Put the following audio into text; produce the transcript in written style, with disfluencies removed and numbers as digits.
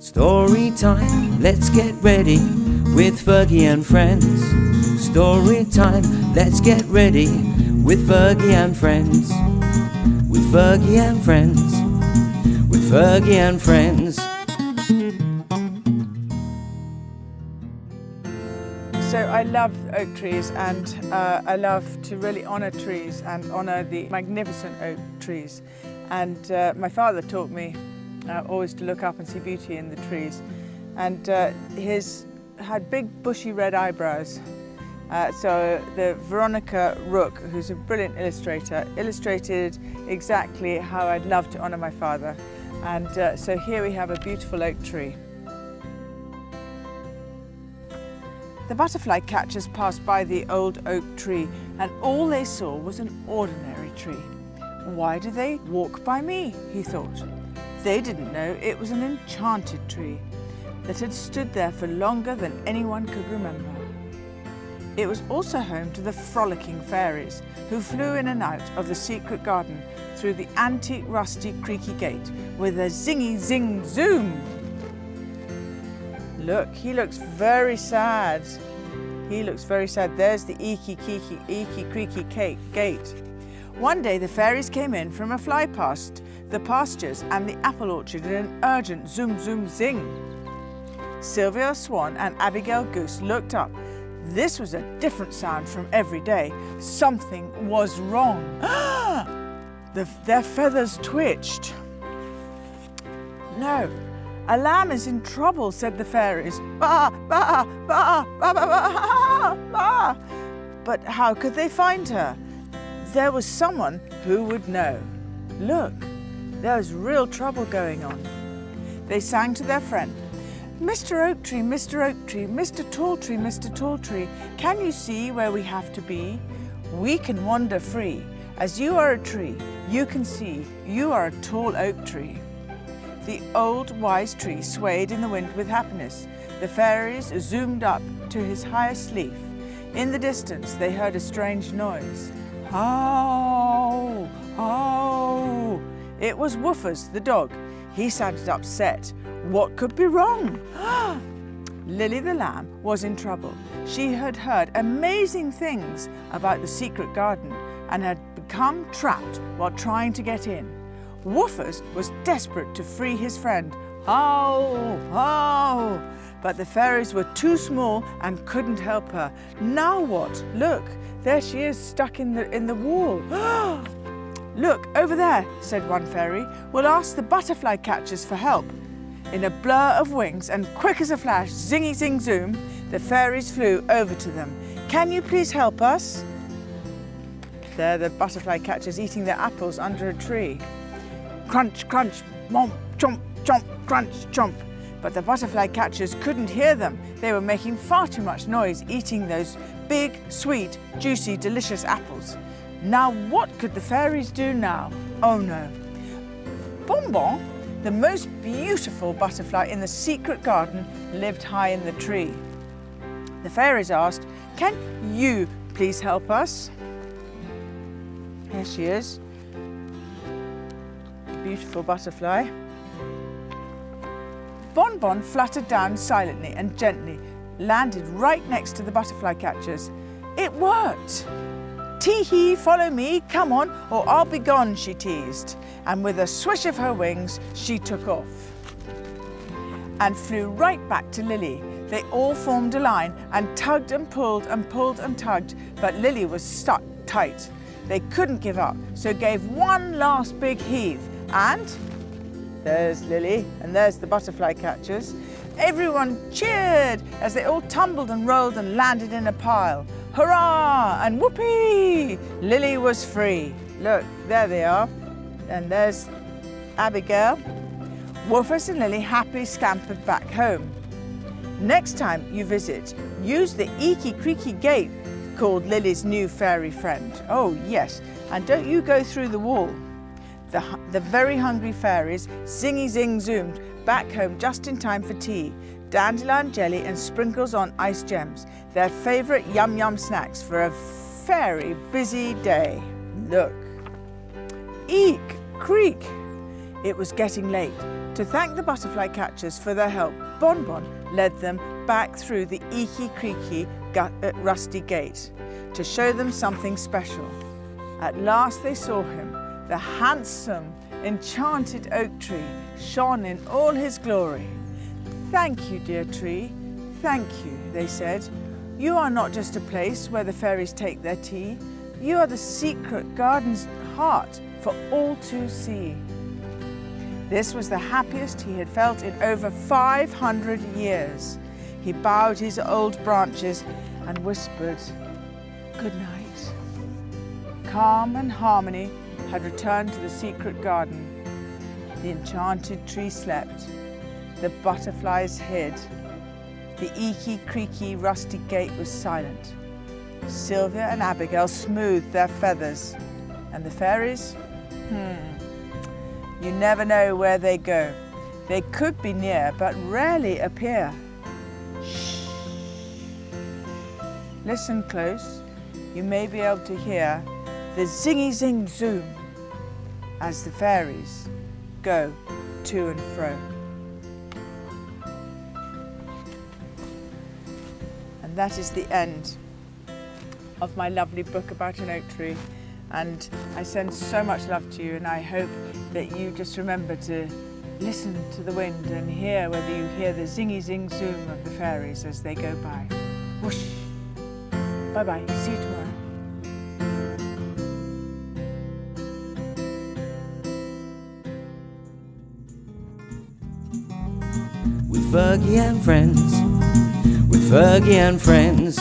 Story time, let's get ready with Fergie and friends. Story time, let's get ready with Fergie and friends. With Fergie and friends. With Fergie and friends. So I love oak trees, and I love to really honour trees and honour the magnificent oak trees. And my father taught me always to look up and see beauty in the trees. And his had big bushy red eyebrows. So the Veronica Rook, who's a brilliant illustrator, illustrated exactly how I'd love to honour my father. And so here we have a beautiful oak tree. The butterfly catchers passed by the old oak tree, and all they saw was an ordinary tree. Why do they walk by me? He thought. They didn't know it was an enchanted tree that had stood there for longer than anyone could remember. It was also home to the frolicking fairies who flew in and out of the secret garden through the antique rusty creaky gate with a zingy zing zoom. Look, he looks very sad. He looks very sad. There's the eeky creaky gate. One day the fairies came in from a fly past the pastures and the apple orchard in an urgent zoom zoom zing. Sylvia Swan and Abigail Goose looked up. This was a different sound from every day. Something was wrong. Their feathers twitched. No. A lamb is in trouble, said the fairies. Ba, ba, ba, ba, ba, ba, ba. But how could they find her? There was someone who would know. Look, there was real trouble going on. They sang to their friend. Mr. Oak Tree, Mr. Oak Tree, Mr. Tall Tree, Mr. Tall Tree, can you see where we have to be? We can wander free. As you are a tree, you can see you are a tall oak tree. The old wise tree swayed in the wind with happiness. The fairies zoomed up to his highest leaf. In the distance, they heard a strange noise. How, how. It was Woofers, the dog. He sounded upset. What could be wrong? Lily the lamb was in trouble. She had heard amazing things about the secret garden and had become trapped while trying to get in. Woofers was desperate to free his friend. How, how! But the fairies were too small and couldn't help her. Now what? Look, there she is, stuck in the wall. Look, over there, said one fairy. We'll ask the butterfly catchers for help. In a blur of wings and quick as a flash, zingy zing zoom, the fairies flew over to them. Can you please help us? There the butterfly catchers eating their apples under a tree. Crunch, crunch, momp, chomp, chomp, crunch, chomp. But the butterfly catchers couldn't hear them. They were making far too much noise eating those big, sweet, juicy, delicious apples. Now what could the fairies do now? Oh no. Bonbon, the most beautiful butterfly in the secret garden, lived high in the tree. The fairies asked, can you please help us? Here she is. Beautiful butterfly. Bonbon fluttered down silently and gently, landed right next to the butterfly catchers. It worked! Tee-hee, follow me, come on, or I'll be gone, she teased. And with a swish of her wings, she took off and flew right back to Lily. They all formed a line and tugged and pulled and pulled and tugged, but Lily was stuck tight. They couldn't give up, so gave one last big heave. And there's Lily, and there's the butterfly catchers. Everyone cheered as they all tumbled and rolled and landed in a pile. Hurrah and whoopee! Lily was free. Look, there they are. And there's Abigail. Woofers and Lily happily scampered back home. Next time you visit, use the eeky creaky gate, called Lily's new fairy friend. Oh yes, and don't you go through the wall. The very hungry fairies zingy zing zoomed back home just in time for tea. Dandelion jelly and sprinkles on ice gems, their favourite yum yum snacks for a very busy day. Look. Eek, creak. It was getting late. To thank the butterfly catchers for their help, Bon Bon led them back through the eeky creaky rusty gate to show them something special. At last they saw him. The handsome, enchanted oak tree shone in all his glory. "Thank you, dear tree, thank you," they said. "You are not just a place where the fairies take their tea. You are the secret garden's heart for all to see." This was the happiest he had felt in over 500 years. He bowed his old branches and whispered, "Good night." Calm and harmony had returned to the secret garden. The enchanted tree slept. The butterflies hid. The eeky, creaky, rusty gate was silent. Sylvia and Abigail smoothed their feathers. And the fairies? You never know where they go. They could be near, but rarely appear. Shh. Listen close. You may be able to hear the zingy zing zoom as the fairies go to and fro. And that is the end of my lovely book about an oak tree. And I send so much love to you, and I hope that you just remember to listen to the wind and hear whether you hear the zingy zing zoom of the fairies as they go by. Whoosh. Bye-bye. See you tomorrow. With Fergie and friends, with Fergie and friends.